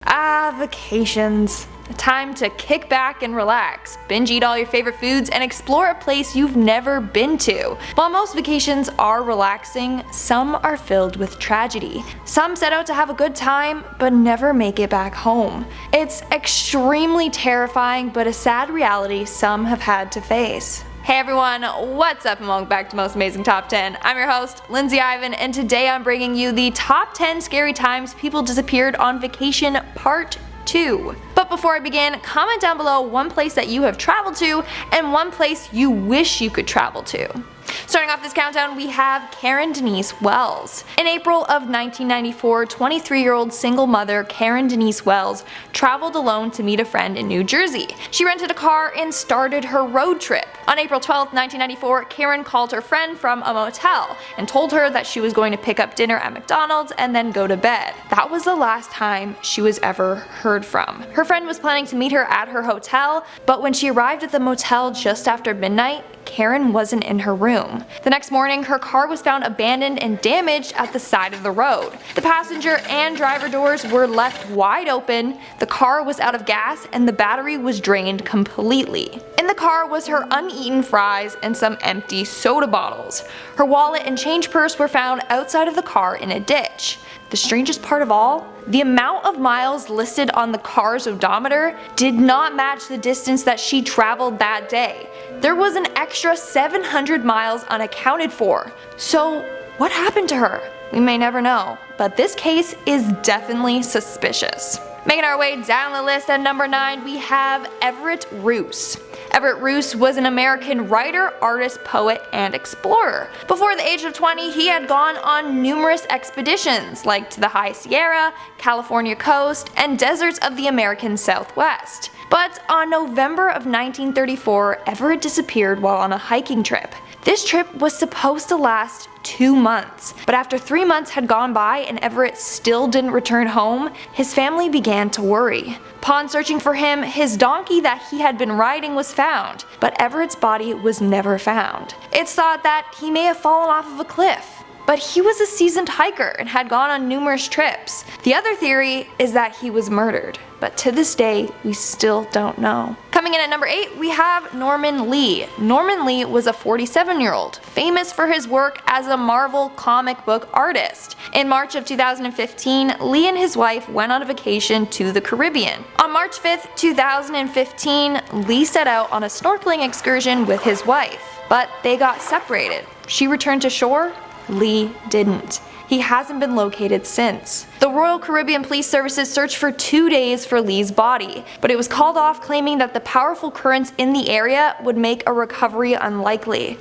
Vacations. A time to kick back and relax, binge eat all your favorite foods, and explore a place you've never been to. While most vacations are relaxing, some are filled with tragedy. Some set out to have a good time, but never make it back home. It's extremely terrifying, but a sad reality some have had to face. Hey everyone, what's up and welcome back to Most Amazing Top 10. I'm your host, Lindsay Ivan, and today I'm bringing you the top 10 scary times people disappeared on vacation part 2. But before I begin, comment down below one place that you have traveled to and one place you wish you could travel to. Starting off this countdown, we have Karen Denise Wells. In April of 1994, 23-year-old single mother Karen Denise Wells traveled alone to meet a friend in New Jersey. She rented a car and started her road trip. On April 12, 1994, Karen called her friend from a motel and told her that she was going to pick up dinner at McDonald's and then go to bed. That was the last time she was ever heard from. Her friend was planning to meet her at her hotel, but when she arrived at the motel just after midnight, Karen wasn't in her room. The next morning, her car was found abandoned and damaged at the side of the road. The passenger and driver doors were left wide open, the car was out of gas, and the battery was drained completely. In the car was her uneaten fries and some empty soda bottles. Her wallet and change purse were found outside of the car in a ditch. The strangest part of all, the amount of miles listed on the car's odometer did not match the distance that she traveled that day. There was an extra 700 miles unaccounted for. So what happened to her? We may never know, but this case is definitely suspicious. Making our way down the list at number 9, we have Everett Roos. Everett Roos was an American writer, artist, poet, and explorer. Before the age of 20, he had gone on numerous expeditions, like to the High Sierra, California coast, and deserts of the American Southwest. But on November of 1934, Everett disappeared while on a hiking trip. This trip was supposed to last 2 months, but after 3 months had gone by and Everett still didn't return home, his family began to worry. Upon searching for him, his donkey that he had been riding was found, but Everett's body was never found. It's thought that he may have fallen off of a cliff, but he was a seasoned hiker and had gone on numerous trips. The other theory is that he was murdered, but to this day, we still don't know. Coming in at number 8, we have Norman Lee. Norman Lee was a 47-year-old, famous for his work as a Marvel comic book artist. In March of 2015, Lee and his wife went on a vacation to the Caribbean. On March 5th, 2015, Lee set out on a snorkeling excursion with his wife, but they got separated. She returned to shore, Lee didn't. He hasn't been located since. The Royal Caribbean Police Services searched for 2 days for Lee's body, but it was called off, claiming that the powerful currents in the area would make a recovery unlikely.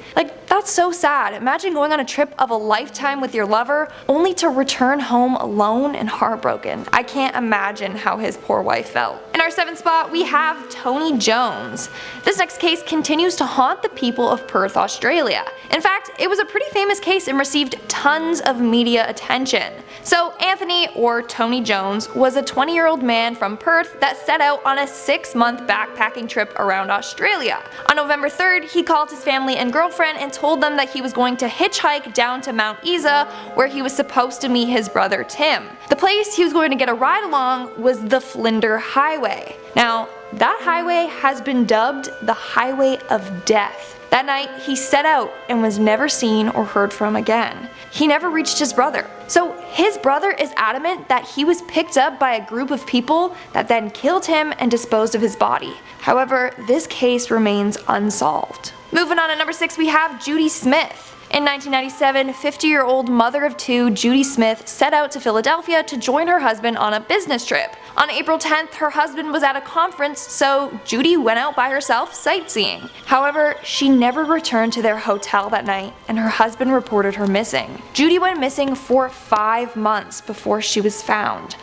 That's so sad. Imagine going on a trip of a lifetime with your lover, only to return home alone and heartbroken. I can't imagine how his poor wife felt. In our 7th spot, we have Tony Jones. This next case continues to haunt the people of Perth, Australia. In fact, it was a pretty famous case and received tons of media attention. So Anthony, or Tony Jones, was a 20-year-old man from Perth that set out on a 6-month backpacking trip around Australia. On November 3rd, he called his family and girlfriend and told them that he was going to hitchhike down to Mount Isa, where he was supposed to meet his brother Tim. The place he was going to get a ride along was the Flinders Highway. Now, that highway has been dubbed the Highway of Death. That night, he set out and was never seen or heard from again. He never reached his brother. So his brother is adamant that he was picked up by a group of people that then killed him and disposed of his body. However, this case remains unsolved. Moving on at number 6, we have Judy Smith. In 1997, 50-year-old mother of 2 Judy Smith set out to Philadelphia to join her husband on a business trip. On April 10th, her husband was at a conference, so Judy went out by herself sightseeing. However, she never returned to their hotel that night, and her husband reported her missing. Judy went missing for 5 months before she was found.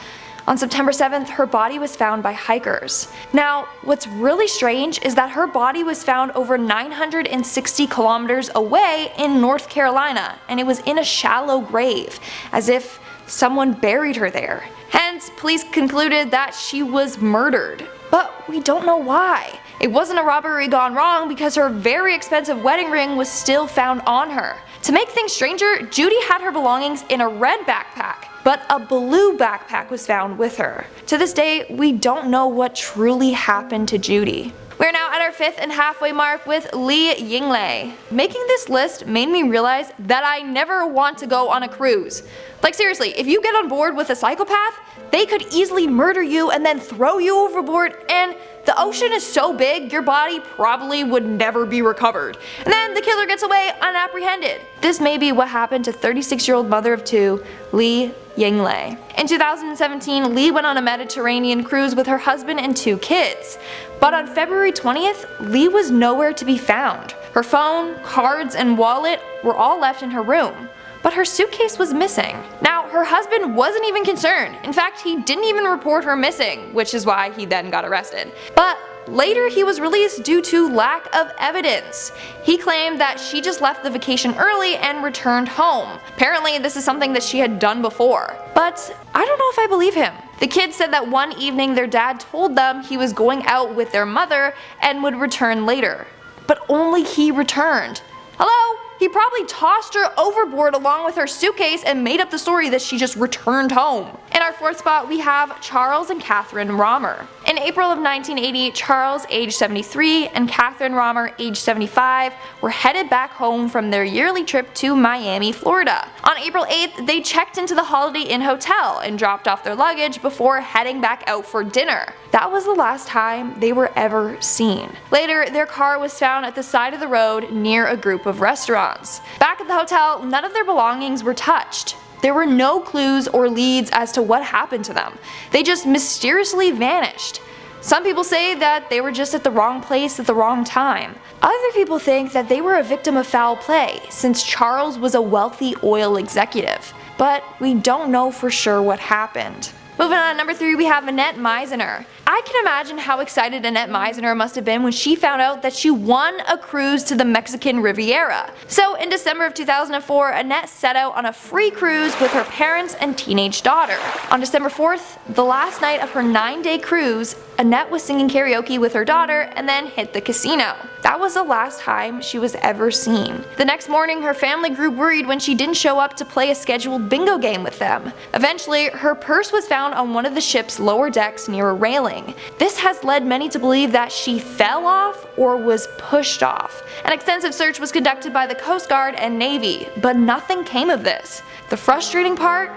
On September 7th, her body was found by hikers. Now, what's really strange is that her body was found over 960 kilometers away in North Carolina, and it was in a shallow grave, as if someone buried her there. Hence, police concluded that she was murdered. But we don't know why. It wasn't a robbery gone wrong because her very expensive wedding ring was still found on her. To make things stranger, Judy had her belongings in a red backpack. but a blue backpack was found with her. To this day, we don't know what truly happened to Judy. We're now at our 5th and halfway mark with Li Yinglei. Making this list made me realize that I never want to go on a cruise. Like seriously, if you get on board with a psychopath, they could easily murder you and then throw you overboard, and the ocean is so big your body probably would never be recovered. And then the killer gets away unapprehended. This may be what happened to 36-year-old mother of 2, Li Yinglei. In 2017, Li went on a Mediterranean cruise with her husband and 2 kids. But on February 20th, Li was nowhere to be found. Her phone, cards, and wallet were all left in her room, but her suitcase was missing. Now, her husband wasn't even concerned. In fact, he didn't even report her missing, which is why he then got arrested. But later he was released due to lack of evidence. He claimed that she just left the vacation early and returned home. Apparently this is something that she had done before. But I don't know if I believe him. The kids said that one evening their dad told them he was going out with their mother and would return later. But only he returned. Hello? He probably tossed her overboard along with her suitcase and made up the story that she just returned home. In our 4th spot, we have Charles and Catherine Romer. In April of 1980, Charles, age 73, and Catherine Romer, age 75, were headed back home from their yearly trip to Miami, Florida. On April 8th, they checked into the Holiday Inn hotel and dropped off their luggage before heading back out for dinner. That was the last time they were ever seen. Later, their car was found at the side of the road near a group of restaurants. Back at the hotel, none of their belongings were touched. There were no clues or leads as to what happened to them. They just mysteriously vanished. Some people say that they were just at the wrong place at the wrong time. Other people think that they were a victim of foul play, since Charles was a wealthy oil executive. But we don't know for sure what happened. Moving on, at number 3, we have Annette Mizener. I can imagine how excited Annette Mizener must have been when she found out that she won a cruise to the Mexican Riviera. So in December of 2004, Annette set out on a free cruise with her parents and teenage daughter. On December 4th, the last night of her 9-day cruise, Annette was singing karaoke with her daughter and then hit the casino. That was the last time she was ever seen. The next morning, her family grew worried when she didn't show up to play a scheduled bingo game with them. Eventually, her purse was found on one of the ship's lower decks near a railing. This has led many to believe that she fell off or was pushed off. An extensive search was conducted by the Coast Guard and Navy, but nothing came of this. The frustrating part?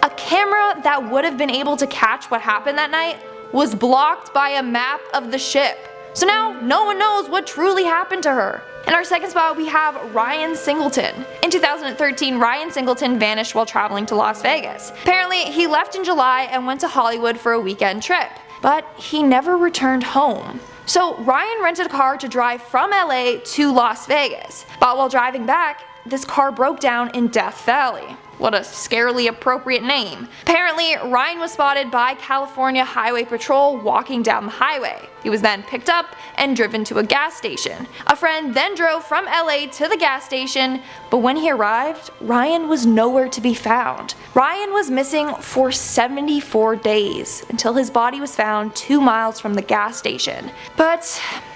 A camera that would have been able to catch what happened that night was blocked by a map of the ship. So now no one knows what truly happened to her. In our 2nd spot, we have Ryan Singleton. In 2013, Ryan Singleton vanished while traveling to Las Vegas. Apparently, he left in July and went to Hollywood for a weekend trip, but he never returned home. So Ryan rented a car to drive from LA to Las Vegas, but while driving back, this car broke down in Death Valley. What a scarily appropriate name. Apparently, Ryan was spotted by California Highway Patrol walking down the highway. He was then picked up and driven to a gas station. A friend then drove from LA to the gas station, but when he arrived, Ryan was nowhere to be found. Ryan was missing for 74 days until his body was found 2 miles from the gas station. But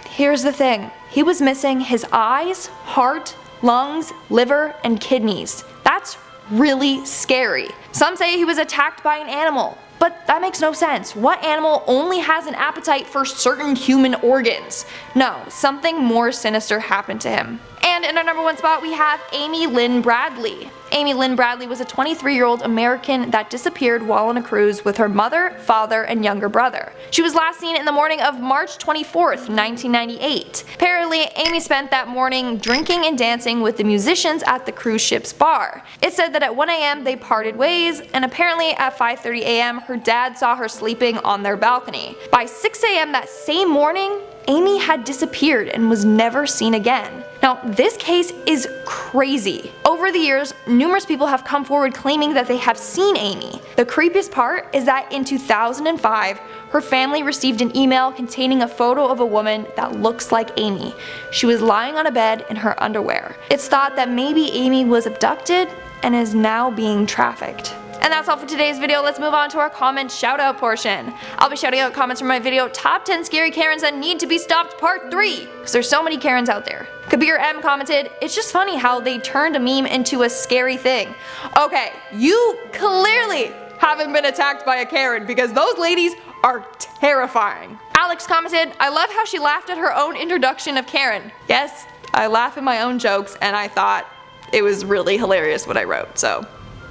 here's the thing, he was missing his eyes, heart, lungs, liver, and kidneys. That's really scary. Some say he was attacked by an animal, but that makes no sense. What animal only has an appetite for certain human organs? No, something more sinister happened to him. And in our number 1 spot, we have Amy Lynn Bradley. Amy Lynn Bradley was a 23-year-old American that disappeared while on a cruise with her mother, father, and younger brother. She was last seen in the morning of March 24th, 1998. Apparently, Amy spent that morning drinking and dancing with the musicians at the cruise ship's bar. It said that at 1 a.m. they parted ways, and apparently at 5:30 a.m. her dad saw her sleeping on their balcony. By 6 a.m. that same morning, Amy had disappeared and was never seen again. Now, this case is crazy. Over the years, numerous people have come forward claiming that they have seen Amy. The creepiest part is that in 2005, her family received an email containing a photo of a woman that looks like Amy. She was lying on a bed in her underwear. It's thought that maybe Amy was abducted and is now being trafficked. And that's all for today's video. Let's move on to our comment shout out portion. I'll be shouting out comments from my video Top 10 Scary Karens That Need to Be Stopped Part 3, because there's so many Karens out there. Kabir M commented, it's just funny how they turned a meme into a scary thing. Okay, you clearly haven't been attacked by a Karen because those ladies are terrifying. Alex commented, I love how she laughed at her own introduction of Karen. Yes, I laugh at my own jokes and I thought it was really hilarious what I wrote, so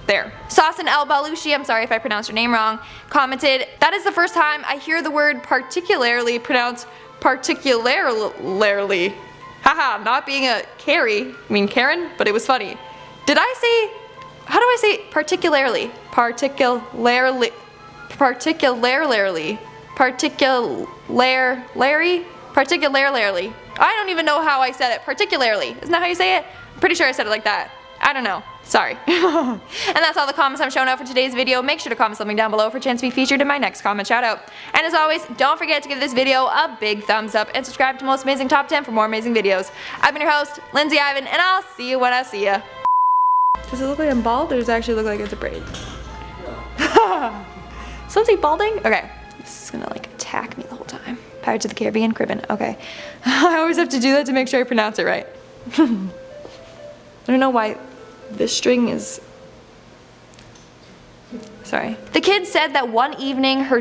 there. Sasan El Balushi, I'm sorry if I pronounced your name wrong, commented, that is the first time I hear the word particularly pronounced particularly. Haha, not being a Karen, but it was funny. Did I say, how do I say particularly? Particularly. I don't even know how I said it. Particularly. Isn't that how you say it? I'm pretty sure I said it like that. I don't know. Sorry. And that's all the comments I'm showing out for today's video. Make sure to comment something down below for a chance to be featured in my next comment shout out. And as always, don't forget to give this video a big thumbs up and subscribe to Most Amazing Top 10 for more amazing videos. I've been your host, Lindsay Ivan, and I'll see you when I see ya. Does it look like I'm bald or does it actually look like it's a braid? So Lindsay balding? Okay. This is gonna like attack me the whole time. Pirates of the Caribbean, Cribbin. Okay. I always have to do that to make sure I pronounce it right. I don't know why this string is... Sorry. The kid said that one evening their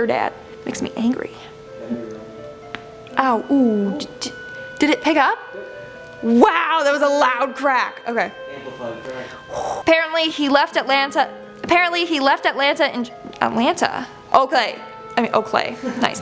dad, makes me angry. Ow, ooh, did it pick up? Wow, that was a loud crack. Okay. Amplified crack. Apparently he left Atlanta in Oakley. Nice.